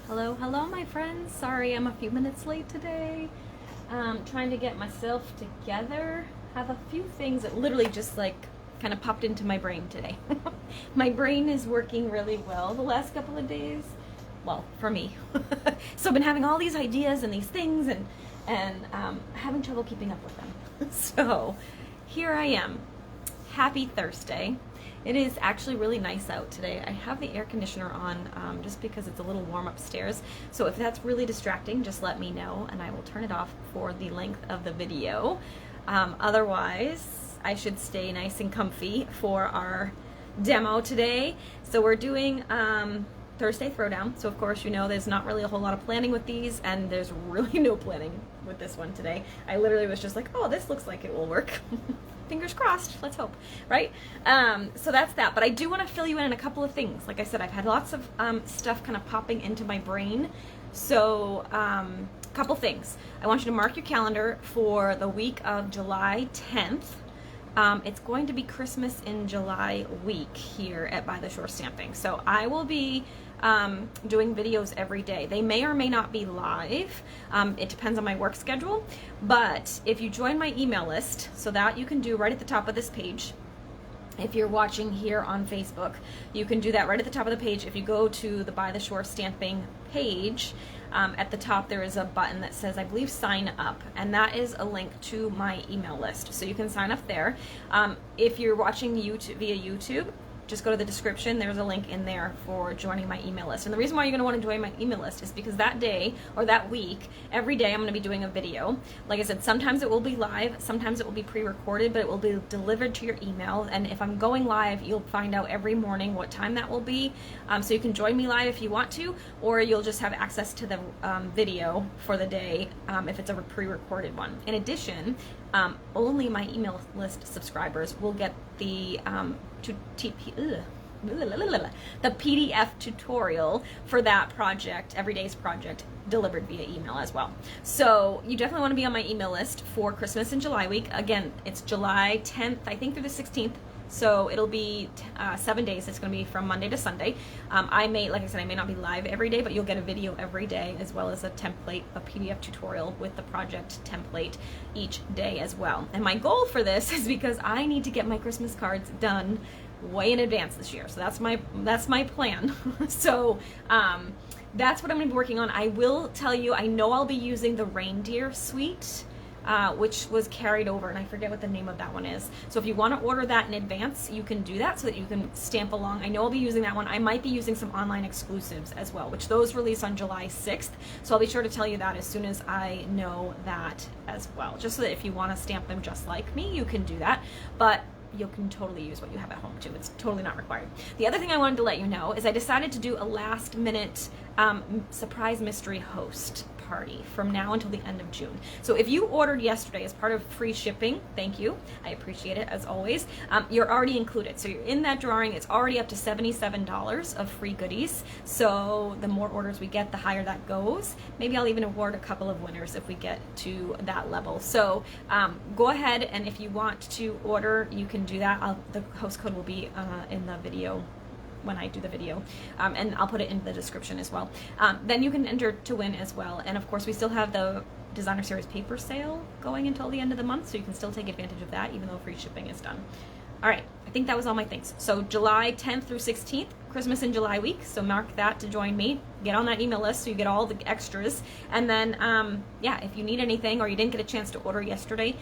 Hello, my friends. Sorry, I'm a few minutes late today. Trying to get myself together. Have a few things that literally just like kind of popped into my brain today. My brain is working really well the last couple of days. Well, for me. So I've been having all these ideas and these things and having trouble keeping up with them. So here I am. Happy Thursday. It is actually really nice out today. I have the air conditioner on just because it's a little warm upstairs. So if that's really distracting, just let me know and I will turn it off for the length of the video. Otherwise, I should stay nice and comfy for our demo today. So we're doing Thursday Throwdown. So of course, you know, there's not really a whole lot of planning with these, and there's really no planning with this one today. I literally was just like, oh, this looks like it will work. Fingers crossed, let's hope, right? So that's that, but I do want to fill you in on a couple of things. Like I said, I've had lots of stuff kind of popping into my brain. So couple things. I want you to mark your calendar for the week of July 10th. It's going to be Christmas in July week here at By the Shore Stamping. So I will be doing videos every day. They may or may not be live. It depends on my work schedule. But if you join my email list, so that you can do right at the top of this page. If you're watching here on Facebook, you can do that right at the top of the page. If you go to the By the Shore Stamping page, at the top there is a button that says, I believe, sign up, and that is a link to my email list. So you can sign up there. If you're watching YouTube via YouTube, just go to the description. There's a link in there for joining my email list. And the reason why you're going to want to join my email list is because that day or that week, every day I'm going to be doing a video. Like I said, sometimes it will be live, sometimes it will be pre-recorded, but it will be delivered to your email. And if I'm going live, you'll find out every morning what time that will be. So you can join me live if you want to, or you'll just have access to the video for the day if it's a pre-recorded one. In addition, only my email list subscribers will get the the PDF tutorial for that project, Everyday's project, delivered via email as well. So you definitely want to be on my email list for Christmas in July week. Again, it's July 10th, I think, through the 16th. So it'll be 7 days. It's going to be from Monday to Sunday. I may, like I said, I may not be live every day, but you'll get a video every day, as well as a template, a PDF tutorial with the project template each day as well. And my goal for this is because I need to get my Christmas cards done way in advance this year. So that's my plan. So that's what I'm going to be working on. I will tell you, I know I'll be using the reindeer suite, which was carried over, and I forget what the name of that one is. So if you want to order that in advance, you can do that so that you can stamp along. I know I'll be using that one. I might be using some online exclusives as well, which those release on July 6th. So I'll be sure to tell you that as soon as I know that as well. Just so that if you want to stamp them just like me, you can do that. But you can totally use what you have at home too. It's totally not required. The other thing I wanted to let you know is I decided to do a last minute surprise mystery host party from now until the end of June. So if you ordered yesterday as part of free shipping, thank you, I appreciate it as always, you're already included. So you're in that drawing. It's already up to $77 of free goodies. So the more orders we get, the higher that goes. Maybe I'll even award a couple of winners if we get to that level. So go ahead, and if you want to order, you can do that. The host code will be in the video when I do the video, and I'll put it in the description as well. Then you can enter to win as well. And of course, we still have the Designer Series paper sale going until the end of the month, so you can still take advantage of that even though free shipping is done. All right, I think that was all my things. So July 10th through 16th, Christmas in July week, so mark that to join me. Get on that email list so you get all the extras. And then, yeah, if you need anything or you didn't get a chance to order yesterday,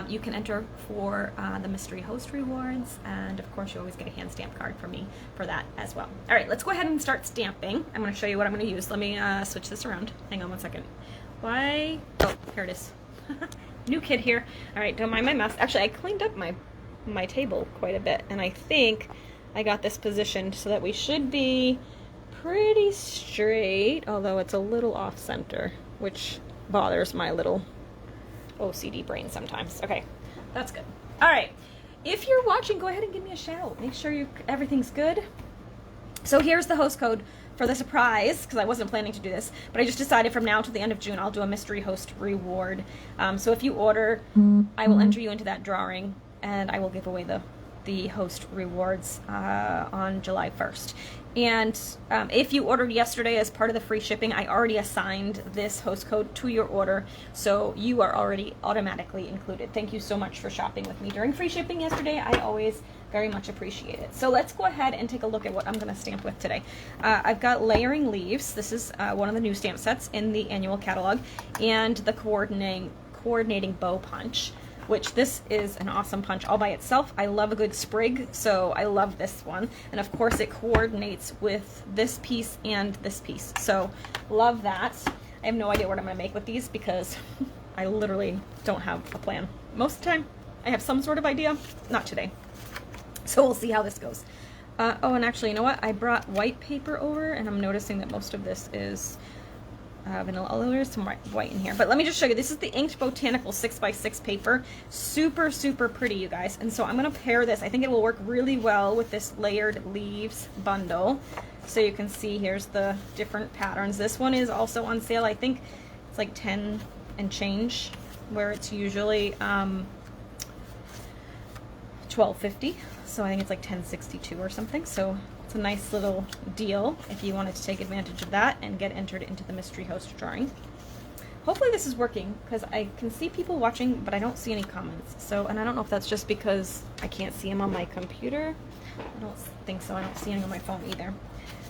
you can enter for the mystery host rewards. And of course, you always get a hand stamp card from me for that as well. All right, let's go ahead and start stamping. I'm going to show you what I'm going to use. Let me switch this around. Hang on one second. Why? Oh, here it is. New kid here. All right, don't mind my mess. Actually, I cleaned up my table quite a bit, and I think I got this positioned so that we should be pretty straight, although it's a little off center, which bothers my little OCD brain sometimes. Okay, that's good. All right, if you're watching, go ahead and give me a shout. Make sure everything's good. So here's the host code for the surprise, because I wasn't planning to do this, but I just decided from now to the end of June I'll do a mystery host reward. So if you order, I will enter you into that drawing, and I will give away the host rewards on July 1st. And if you ordered yesterday as part of the free shipping, I already assigned this host code to your order, so you are already automatically included. Thank you so much for shopping with me during free shipping yesterday. I always very much appreciate it. So let's go ahead and take a look at what I'm going to stamp with today. I've got layering leaves. This is one of the new stamp sets in the annual catalog, and the coordinating bow punch, which this is an awesome punch all by itself. I love a good sprig, so I love this one. And of course it coordinates with this piece and this piece. So love that. I have no idea what I'm gonna make with these because I literally don't have a plan. Most of the time I have some sort of idea, not today. So we'll see how this goes. Oh, and actually, you know what? I brought white paper over, and I'm noticing that most of this is vanilla. Oh, there's some white in here, but let me just show you. This is the Inked Botanical 6x6 paper. Super, super pretty, you guys. And so I'm going to pair this. I think it will work really well with this layered leaves bundle. So you can see here's the different patterns. This one is also on sale. I think it's like 10 and change, where it's usually $12.50. So I think it's like $10.62 or something. So it's a nice little deal if you wanted to take advantage of that and get entered into the mystery host drawing. Hopefully this is working, because I can see people watching, but I don't see any comments. So, and I don't know if that's just because I can't see them on my computer. I don't think so. I don't see any on my phone either.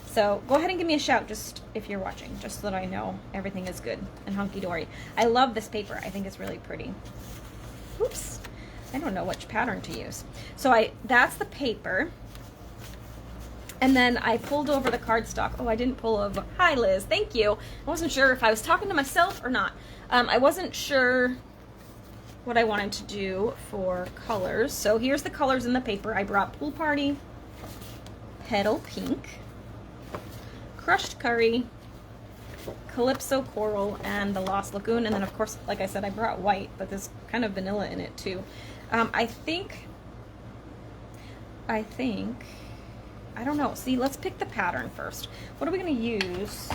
So go ahead and give me a shout just if you're watching, just so that I know everything is good and hunky-dory. I love this paper. I think it's really pretty. Oops. I don't know which pattern to use. So that's the paper. And then I pulled over the cardstock. Oh, I didn't pull over. Hi, Liz. Thank you. I wasn't sure if I was talking to myself or not. I wasn't sure what I wanted to do for colors. So here's the colors in the paper. I brought Pool Party, Petal Pink, Crushed Curry, Calypso Coral, and the Lost Lagoon. And then, of course, like I said, I brought white, but there's kind of vanilla in it, too. I think, I don't know. See, let's pick the pattern first. What are we going to use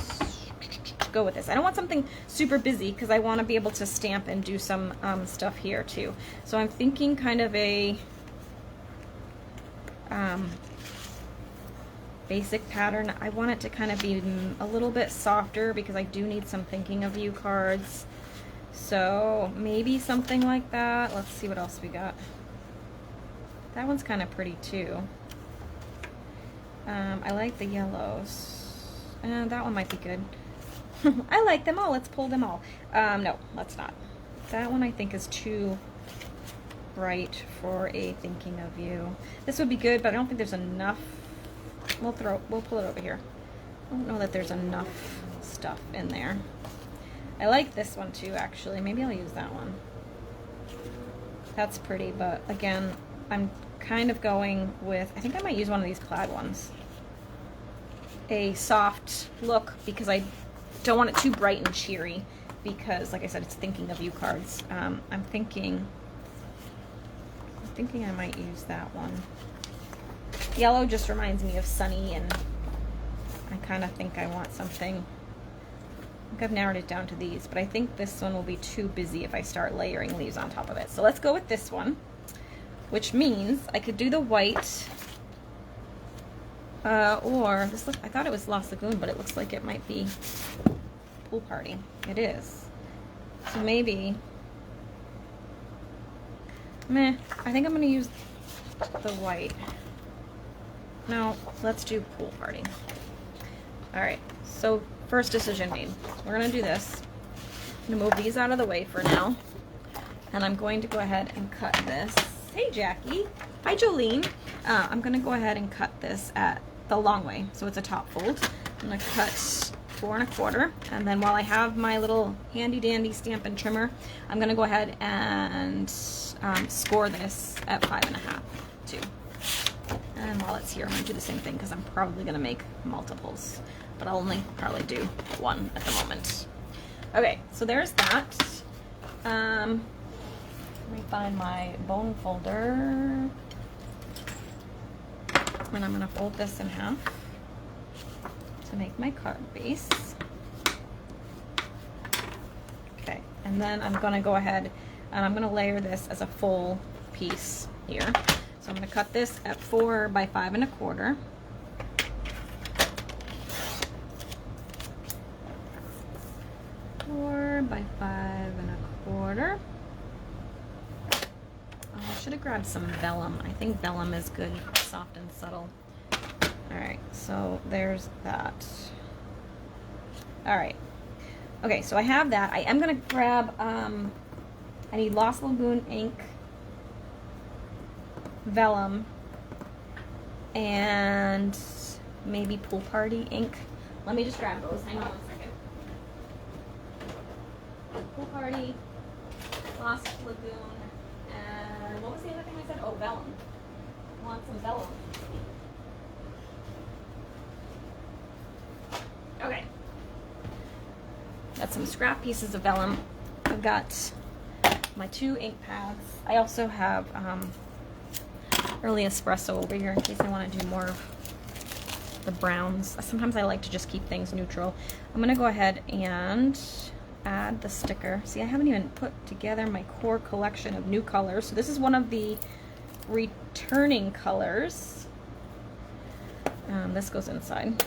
to go with this? I don't want something super busy because I want to be able to stamp and do some stuff here, too. So I'm thinking kind of a basic pattern. I want it to kind of be a little bit softer because I do need some thinking of you cards. So maybe something like that. Let's see what else we got. That one's kind of pretty too. I like the yellows. That one might be good. I like them all. Let's pull them all. No, let's not. That one I think is too bright for a thinking of you. This would be good, but I don't think there's enough. We'll pull it over here. I don't know that there's enough stuff in there. I like this one too, actually. Maybe I'll use that one. That's pretty, but again, I'm kind of going with, I think I might use one of these plaid ones. A soft look, because I don't want it too bright and cheery, because like I said, it's thinking of you cards. I'm thinking I might use that one. Yellow just reminds me of sunny, and I kind of think I want something. I think I've narrowed it down to these, but I think this one will be too busy if I start layering leaves on top of it. So let's go with this one, which means I could do the white, or this look. I thought it was Lost Lagoon, but it looks like it might be Pool Party. It is. So maybe, I think I'm going to use the white. No, let's do Pool Party. All right, so first decision made. We're going to do this. I'm going to move these out of the way for now. And I'm going to go ahead and cut this. Hey, Jackie. Hi, Jolene. I'm going to go ahead and cut this at the long way, so it's a top fold. I'm going to cut 4 1/4. And then while I have my little handy-dandy Stampin' Trimmer, I'm going to go ahead and score this at 5 1/2, too. And while it's here, I'm going to do the same thing because I'm probably going to make multiples, but I'll only probably do one at the moment. Okay, so there's that. Let me find my bone folder. And I'm going to fold this in half to make my card base. Okay, and then I'm going to go ahead and I'm going to layer this as a full piece here. So I'm going to cut this at 4 by 5 1/4. by 5 1/4. Oh, I should have grabbed some vellum. I think vellum is good, soft and subtle. All right, so there's that. All right. Okay, so I have that. I am gonna grab, I need Lost Lagoon ink, vellum, and maybe Pool Party ink. Let me just grab those. Hang on 1 second. Pool Party, Lost Lagoon, and what was the other thing I said? Oh, vellum. I want some vellum. Okay. Got some scrap pieces of vellum. I've got my 2 ink pads. I also have early espresso over here in case I want to do more of the browns. Sometimes I like to just keep things neutral. I'm going to go ahead and add the sticker. See, I haven't even put together my core collection of new colors. So this is one of the returning colors. This goes inside.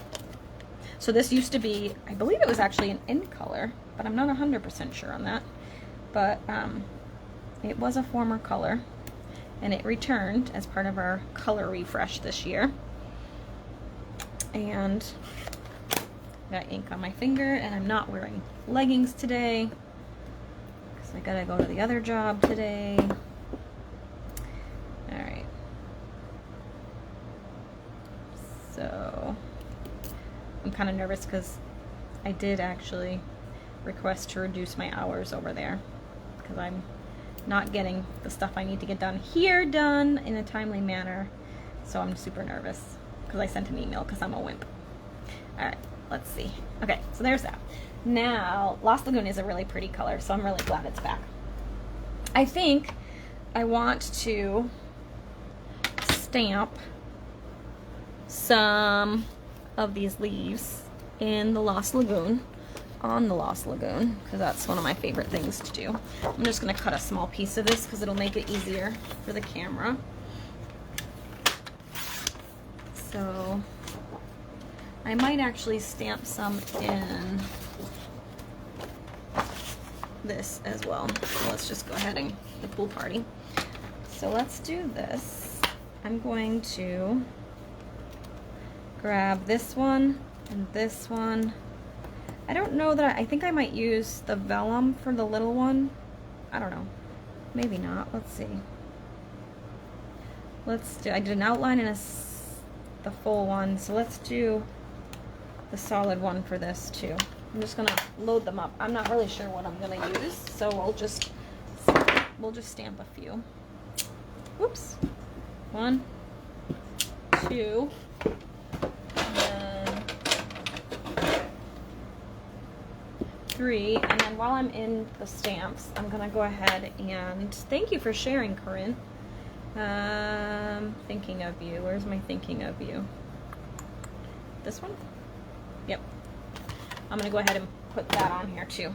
So this used to be, I believe it was actually an in color, but I'm not 100% sure on that. But it was a former color, and it returned as part of our color refresh this year. And got ink on my finger, and I'm not wearing leggings today because I gotta go to the other job today. All right. So I'm kind of nervous because I did actually request to reduce my hours over there because I'm not getting the stuff I need to get done here done in a timely manner. So I'm super nervous because I sent an email because I'm a wimp. All right, let's see. Okay, so there's that. Now, Lost Lagoon is a really pretty color, so I'm really glad it's back. I think I want to stamp some of these leaves in the Lost Lagoon, on the Lost Lagoon, because that's one of my favorite things to do. I'm just going to cut a small piece of this because it'll make it easier for the camera. So I might actually stamp some in this as well. So let's just go ahead and the Pool Party. So let's do this. I'm going to grab this one and this one. I don't know that I think I might use the vellum for the little one. I don't know. Maybe not. Let's see. Let's do, I did an outline and the full one, so let's do the solid one for this too. I'm just gonna load them up. I'm not really sure what I'm gonna use, so we'll just stamp a few. Whoops. 1, 2. 3, and then while I'm in the stamps, I'm gonna go ahead and thank you for sharing, Corinne. Thinking of you. Where's my thinking of you? This one? Yep. I'm gonna go ahead and put that on here too.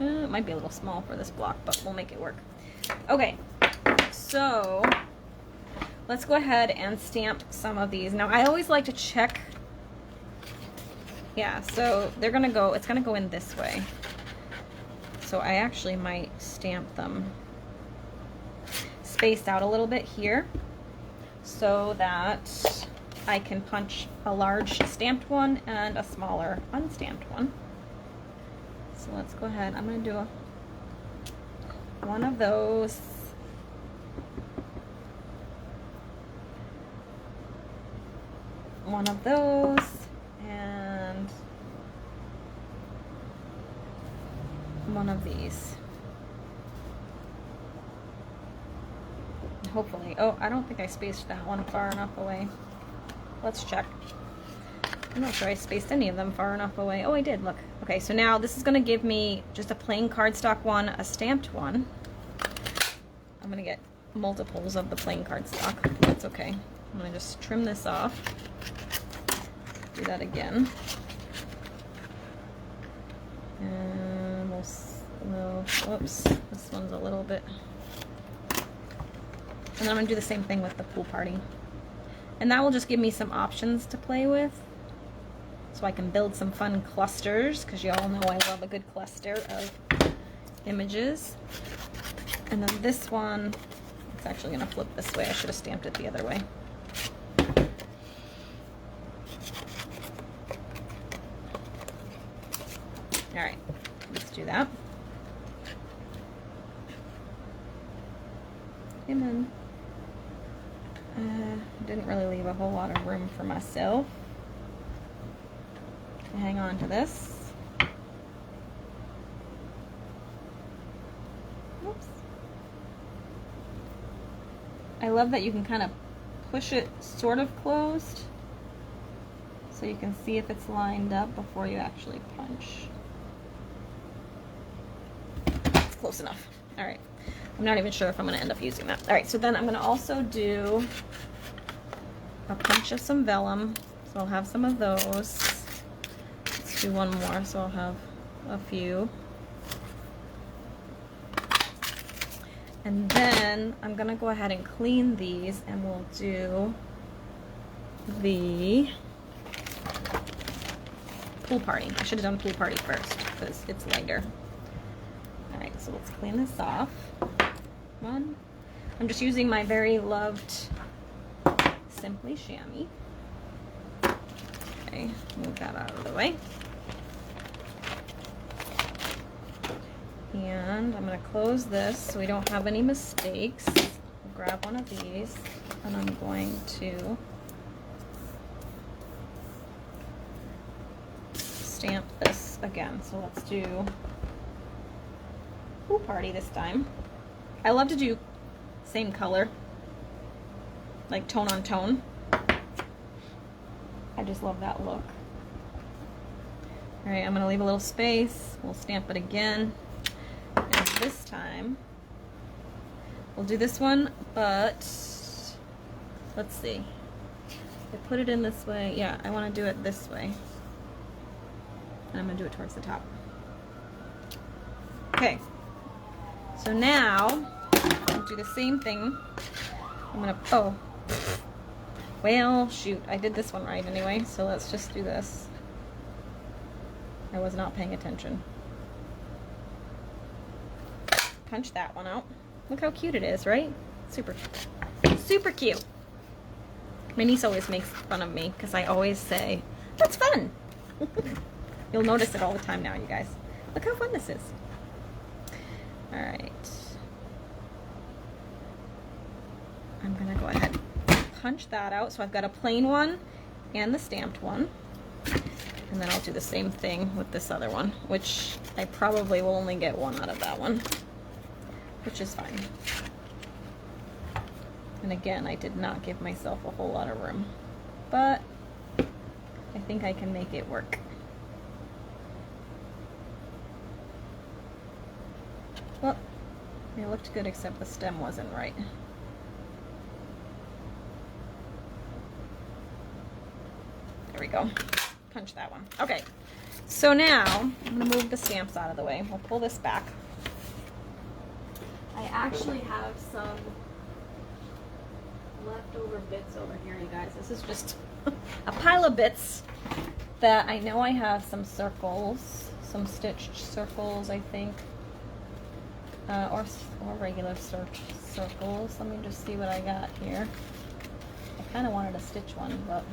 It might be a little small for this block, but we'll make it work. Okay, so let's go ahead and stamp some of these. Now I always like to check. Yeah, so they're gonna go, it's gonna go in this way. So I actually might stamp them spaced out a little bit here so that I can punch a large stamped one and a smaller unstamped one. So let's go ahead, I'm gonna do one of those. One of those. And one of these. Hopefully, oh, I don't think I spaced that one far enough away. Let's check. I'm not sure I spaced any of them far enough away. Oh, I did, look. Okay, so now this is gonna give me just a plain cardstock one, a stamped one. I'm gonna get multiples of the plain cardstock. That's okay. I'm gonna just trim this off. Do that again. And we'll, whoops, this one's a little bit. And then I'm gonna do the same thing with the Pool Party. And that will just give me some options to play with. So so I can build some fun clusters, because you all know I love a good cluster of images. And then this one, it's actually going to flip this way. I should have stamped it the other way. All right, let's do that. Come on. Didn't really leave a whole lot of room for myself. Hang on to this. Oops. I love that you can kind of push it sort of closed so you can see if it's lined up before you actually punch. It's close enough. All right. I'm not even sure if I'm going to end up using that. All right, so then I'm going to also do a punch of some vellum. So I'll have some of those. Let's do one more, so I'll have a few. And then I'm going to go ahead and clean these, and we'll do the pool party. I should have done pool party first because it's lighter. All right, so let's clean this off. One. I'm just using my very loved Simply Chamois. Okay, move that out of the way. And I'm going to close this so we don't have any mistakes. Grab one of these, and I'm going to stamp this again. So let's do pool party this time. I love to do same color, like tone on tone. I just love that look. All right, I'm gonna leave a little space. We'll stamp it again. And this time, we'll do this one, but let's see. I put it in this way. Yeah, I wanna do it this way. And I'm gonna do it towards the top. Okay. So now, I'll do the same thing. I'm gonna, oh, well, shoot, I did this one right anyway, so let's just do this. I was not paying attention. Punch that one out. Look how cute it is, right? Super, super cute. My niece always makes fun of me because I always say, that's fun. You'll notice it all the time now, you guys. Look how fun this is. All right. I'm gonna go ahead and punch that out. So I've got a plain one and the stamped one. And then I'll do the same thing with this other one, which I probably will only get one out of that one, which is fine. And again, I did not give myself a whole lot of room, but I think I can make it work. Well, it looked good except the stem wasn't right. There we go. Punch that one. Okay, so now I'm going to move the stamps out of the way. We'll pull this back. I actually have some leftover bits over here, you guys. This is just a pile of bits that I know I have some circles, some stitched circles, I think. Or regular circles. Let me just see what I got here. I kind of wanted a stitch one, but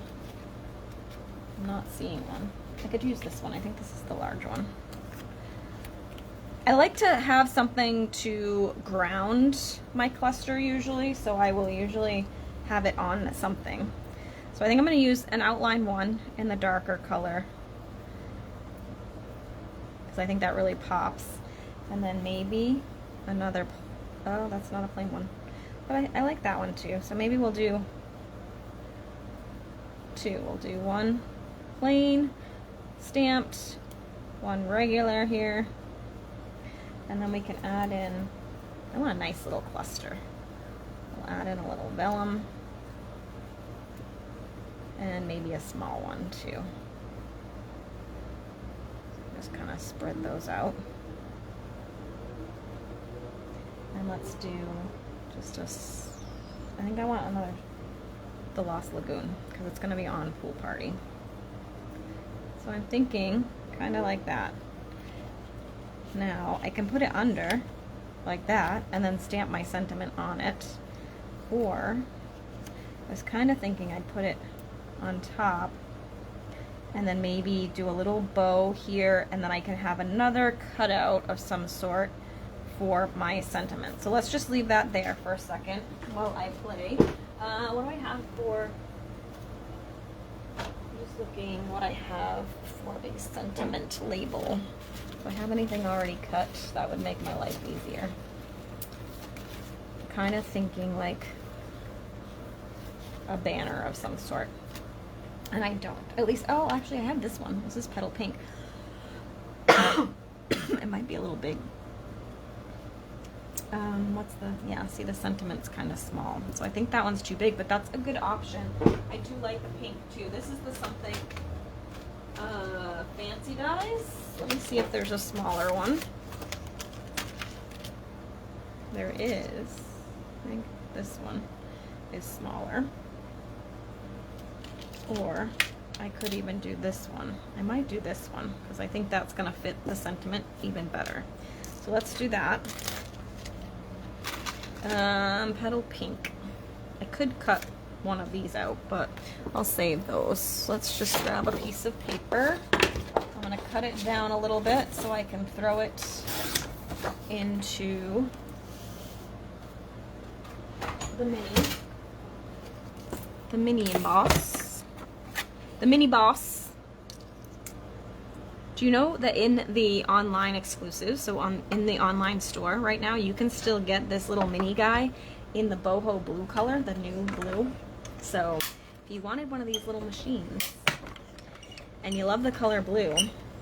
I'm not seeing one. I could use this one. I think this is the large one. I like to have something to ground my cluster usually, so I will usually have it on something. So I think I'm going to use an outline one in the darker color because I think that really pops. And then maybe another, oh, that's not a plain one, but I like that one too. So maybe we'll do two. We'll do one plain stamped, one regular here, and then we can add in, I want a nice little cluster. We'll add in a little vellum and maybe a small one too. Just kind of spread those out. And let's do just I think I want another, the Lost Lagoon, because it's going to be on Pool Party. So I'm thinking kind of like that. Now I can put it under like that and then stamp my sentiment on it. Or I was kind of thinking I'd put it on top and then maybe do a little bow here, and then I can have another cutout of some sort for my sentiment. So let's just leave that there for a second while I play. What do I have for, I'm just looking what I have for a sentiment label. Do I have anything already cut? That would make my life easier. Kind of thinking like a banner of some sort. And I don't. At least, oh, actually I have this one. This is Petal Pink. It might be a little big. What's the, yeah, see the sentiment's kind of small. So I think that one's too big, but that's a good option. I do like the pink too. This is the something Fancy Dyes. Let me see if there's a smaller one. There is. I think this one is smaller. Or I could even do this one. I might do this one because I think that's going to fit the sentiment even better. So let's do that. Petal Pink. I could cut one of these out, but I'll save those. Let's just grab a piece of paper. I'm going to cut it down a little bit so I can throw it into the mini emboss. The mini boss. Do you know that in the online exclusive, so in the online store right now, you can still get this little mini guy in the boho blue color, the new blue. So if you wanted one of these little machines and you love the color blue,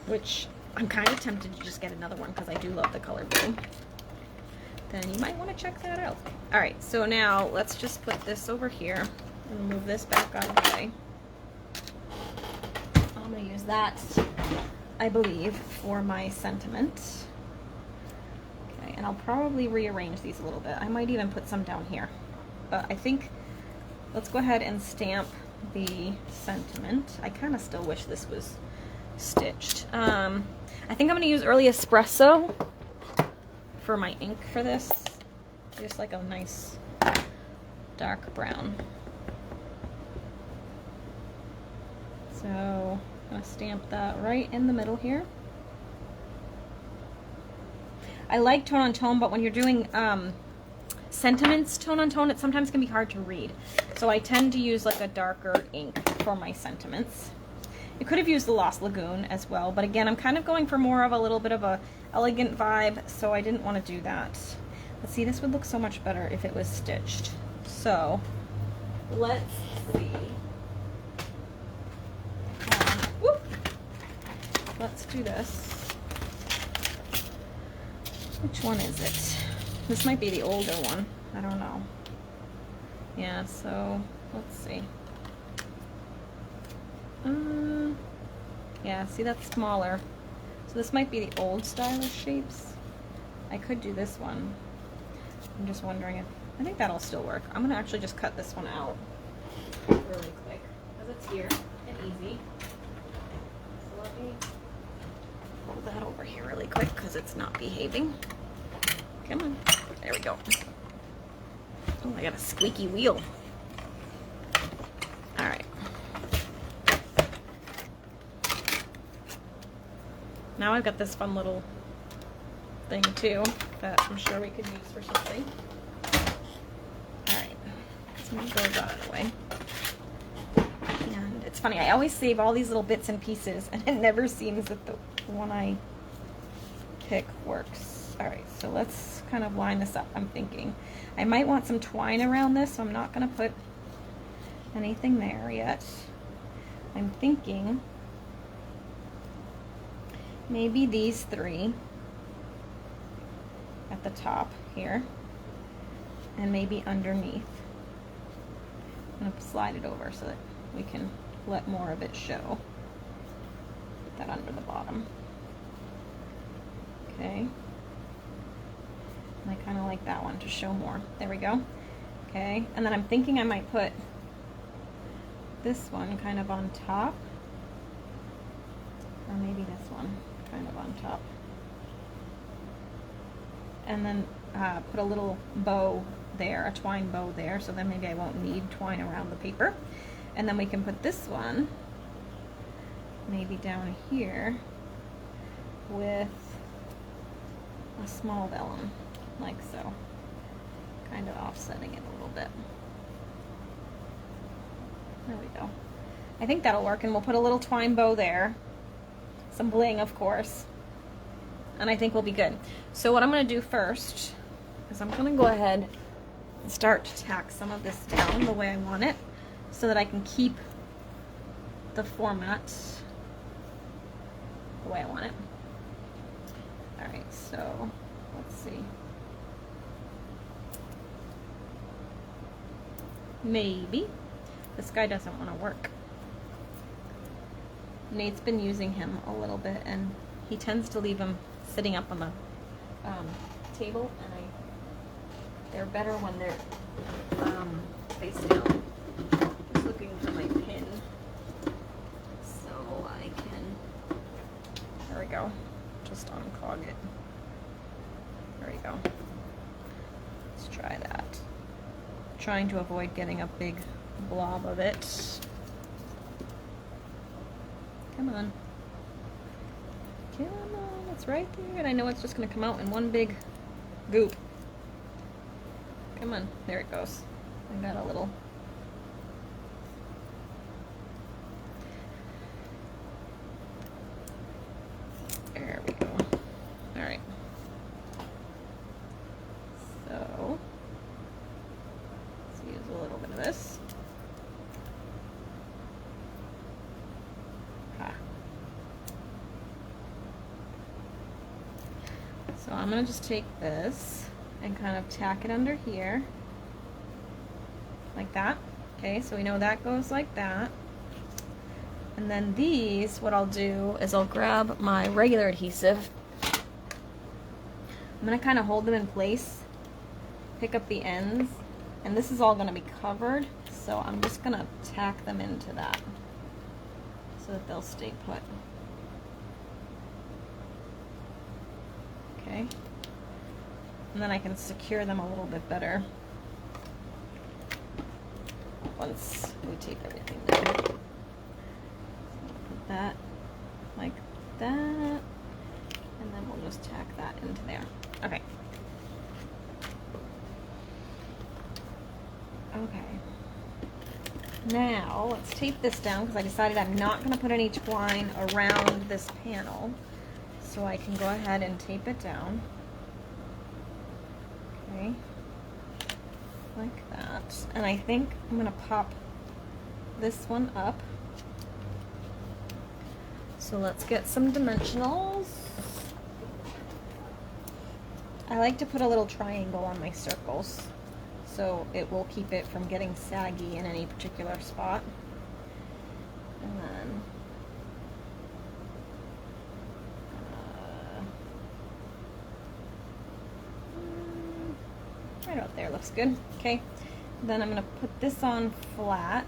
which I'm kind of tempted to just get another one because I do love the color blue, then you might want to check that out. All right, so now let's just put this over here and move this back out of the way. I'm going to use that, I believe, for my sentiment. Okay, and I'll probably rearrange these a little bit. I might even put some down here. But I think, let's go ahead and stamp the sentiment. I kind of still wish this was stitched. I think I'm going to use Early Espresso for my ink for this. Just like a nice dark brown. So I'm going to stamp that right in the middle here. I like tone on tone, but when you're doing sentiments tone on tone, it sometimes can be hard to read. So I tend to use like a darker ink for my sentiments. I could have used the Lost Lagoon as well, but again, I'm kind of going for more of a little bit of a elegant vibe, so I didn't want to do that. But see, this would look so much better if it was stitched. So let's see. Let's do this. Which one is it? This might be the older one. I don't know. Yeah, so let's see. Yeah, see, that's smaller. So this might be the old stylish shapes. I could do this one. I'm just wondering if, I think that'll still work. I'm gonna actually just cut this one out really quick because it's here and easy. So let me pull that over here really quick because it's not behaving. Come on, there we go. Oh, I got a squeaky wheel. All right. Now I've got this fun little thing too that I'm sure we could use for something. All right, let's move those out of the way. And it's funny, I always save all these little bits and pieces and it never seems that the one I pick works. All right, so let's kind of line this up. I'm thinking I might want some twine around this, so I'm not going to put anything there yet. I'm thinking maybe these three at the top here, and maybe underneath. I'm going to slide it over so that we can let more of it show. Put that under the bottom. Okay. And I kind of like that one to show more. There we go. Okay, and then I'm thinking I might put this one kind of on top. Or maybe this one, kind of on top. And then put a little bow there, a twine bow there, so then maybe I won't need twine around the paper. And then we can put this one maybe down here with a small vellum, like so. Kind of offsetting it a little bit. There we go. I think that'll work, and we'll put a little twine bow there. Some bling, of course. And I think we'll be good. So what I'm going to do first is I'm going to go ahead and start to tack some of this down the way I want it so that I can keep the format the way I want it. Alright, so let's see. Maybe this guy doesn't want to work. Nate's been using him a little bit, and he tends to leave him sitting up on the table, and they're better when they're face down. Just looking for my pin so I can, there we go, just unclog it. There we go. Let's try that. Trying to avoid getting a big blob of it. Come on. Come on, it's right there, and I know it's just going to come out in one big goop. Come on, there it goes. I got a little. There we go. Alright. So, let's use a little bit of this. So I'm going to just take this and kind of tack it under here, like that. Okay, so we know that goes like that. And then these, what I'll do is I'll grab my regular adhesive. I'm going to kind of hold them in place, pick up the ends, and this is all going to be covered, so I'm just going to tack them into that so that they'll stay put. Okay, and then I can secure them a little bit better once we tape everything down. So put that like that, and then we'll just tack that into there. Okay. Okay. Now let's tape this down because I decided I'm not going to put any twine around this panel. So I can go ahead and tape it down. Okay. Like that. And I think I'm going to pop this one up. So let's get some dimensionals. I like to put a little triangle on my circles so it will keep it from getting saggy in any particular spot. And then right out there looks good. Okay, then I'm going to put this on flat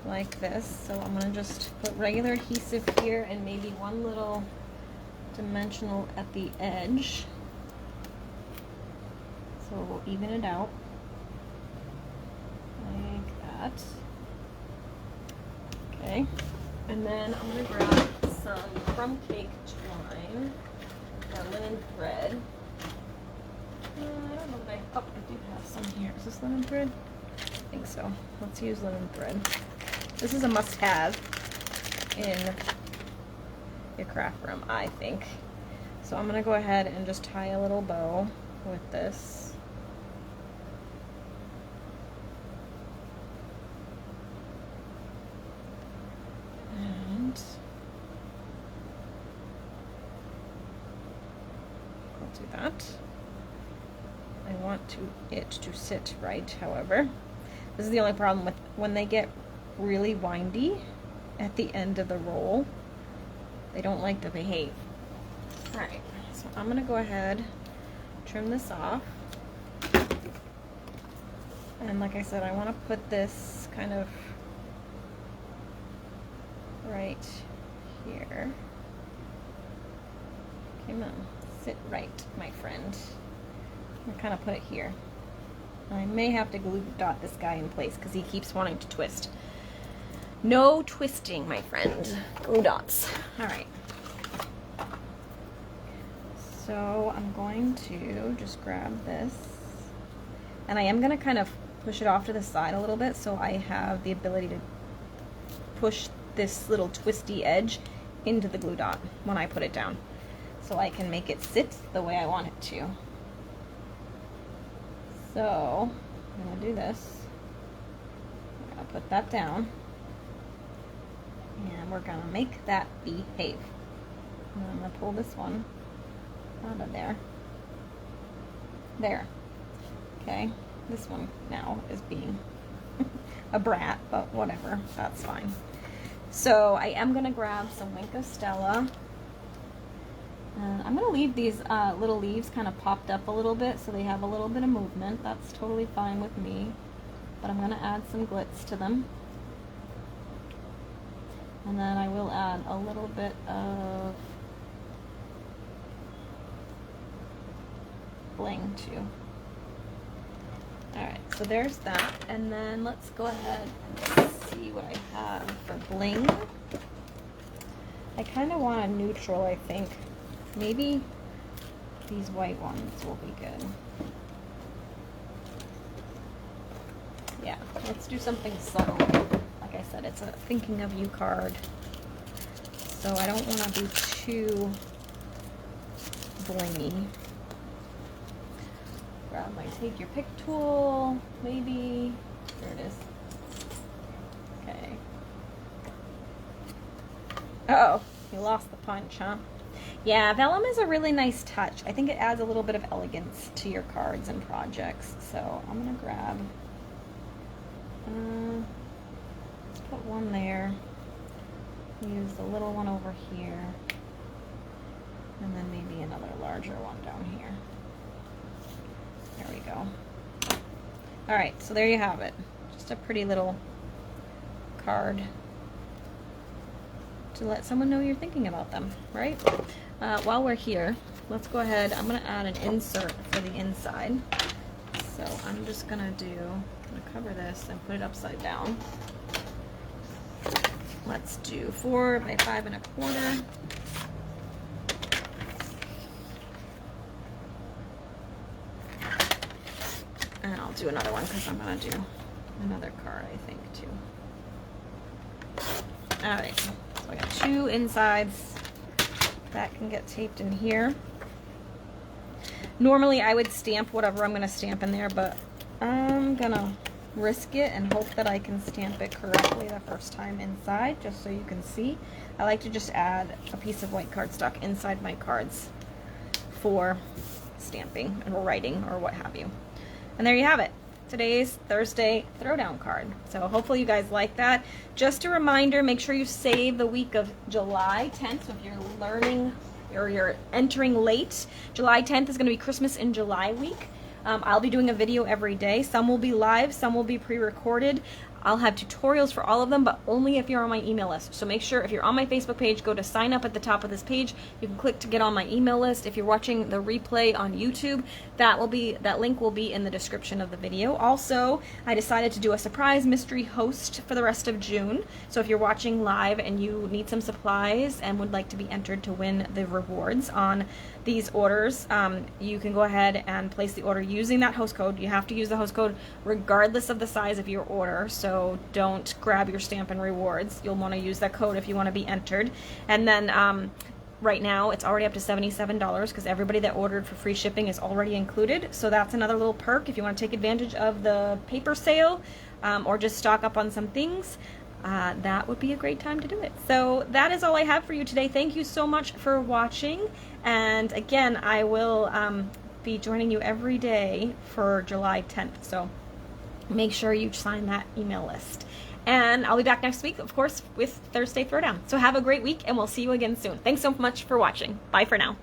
like this. So I'm going to just put regular adhesive here and maybe one little dimensional at the edge. So we'll even it out like that. Okay, and then I'm going to grab some crumb cake twine or linen thread. I don't know if I do have some here. Is this linen thread? I think so. Let's use linen thread. This is a must-have in your craft room, I think. So I'm going to go ahead and just tie a little bow with this. And I'll do that. I want it to sit right, however. This is the only problem with when they get really windy at the end of the roll. They don't like to behave. Alright, so I'm going to go ahead, trim this off. And like I said, I want to put this kind of right here. Come on, sit right, my friend. I'm gonna kind of put it here. I may have to glue dot this guy in place because he keeps wanting to twist. No twisting, my friend. Glue dots. All right. So I'm going to just grab this, and I am going to kind of push it off to the side a little bit so I have the ability to push this little twisty edge into the glue dot when I put it down, so I can make it sit the way I want it to. So I'm going to do this. I'm going to put that down, and we're going to make that behave. And I'm going to pull this one out of there. There. Okay. This one now is being a brat, but whatever. That's fine. So I am going to grab some Winco Stella. And I'm going to leave these little leaves kind of popped up a little bit so they have a little bit of movement. That's totally fine with me. But I'm going to add some glitz to them. And then I will add a little bit of bling too. Alright, so there's that. And then let's go ahead and see what I have for bling. I kind of want a neutral, I think. Maybe these white ones will be good. Yeah, let's do something subtle. Like I said, it's a thinking of you card. So I don't want to be too blingy. Grab my take your pick tool, maybe. There it is. Okay. Uh-oh, you lost the punch, huh? Yeah, vellum is a really nice touch. I think it adds a little bit of elegance to your cards and projects. So I'm gonna grab, let's put one there. Use the little one over here. And then maybe another larger one down here. There we go. All right, so there you have it. Just a pretty little card to let someone know you're thinking about them, right? While we're here, let's go ahead. I'm gonna add an insert for the inside. So I'm just gonna cover this and put it upside down. Let's do 4 by 5 1/4. And I'll do another one because I'm going to do another card, I think, too. Alright, so I got 2 insides that can get taped in here. Normally I would stamp whatever I'm going to stamp in there, but I'm going to risk it and hope that I can stamp it correctly the first time inside, just so you can see. I like to just add a piece of white cardstock inside my cards for stamping or writing or what have you. And there you have it. Today's Thursday Throwdown card. So hopefully you guys like that. Just a reminder, make sure you save the week of July 10th. So if you're learning or you're entering late, July 10th is going to be Christmas in July week. I'll be doing a video every day. Some will be live, some will be pre-recorded. I'll have tutorials for all of them, but only if you're on my email list. So make sure if you're on my Facebook page, go to sign up at the top of this page. You can click to get on my email list. If you're watching the replay on YouTube, that link will be in the description of the video. Also, I decided to do a surprise mystery host for the rest of June. So if you're watching live and you need some supplies and would like to be entered to win the rewards on these orders, you can go ahead and place the order using that host code. You have to use the host code regardless of the size of your order. So don't grab your stamp and rewards. You'll want to use that code if you want to be entered. And then right now it's already up to $77 because everybody that ordered for free shipping is already included. So that's another little perk if you want to take advantage of the paper sale or just stock up on some things. That would be a great time to do it. So that is all I have for you today. Thank you so much for watching. And again, I will be joining you every day for July 10th. So make sure you sign that email list. And I'll be back next week, of course, with Thursday Throwdown. So have a great week, and we'll see you again soon. Thanks so much for watching. Bye for now.